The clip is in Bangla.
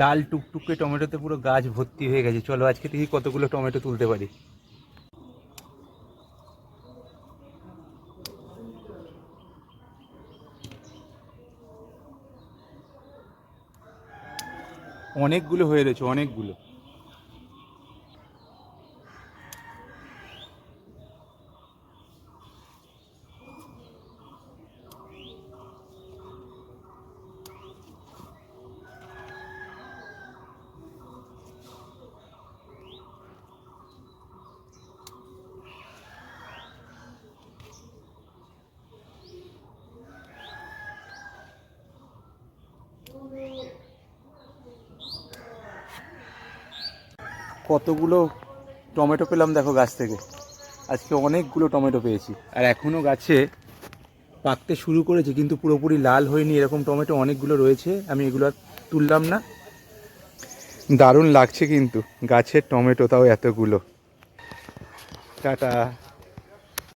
লাল টুকটুকে টমেটোতে পুরো গাছ ভর্তি হয়ে গেছে। চলো আজকে দেখি কতগুলো টমেটো তুলতে পারি। অনেকগুলো হয়ে রয়েছে, অনেকগুলো। কতগুলো টমেটো পেলাম দেখো গাছ থেকে। আজকে অনেকগুলো টমেটো পেয়েছি, আর এখনও গাছে পাকতে শুরু করেছে, কিন্তু পুরোপুরি লাল হয়নি। এরকম টমেটো অনেকগুলো রয়েছে, আমি এগুলো আর তুললাম না। দারুণ লাগছে কিন্তু গাছের টমেটো, তাও এতগুলো। টাটা।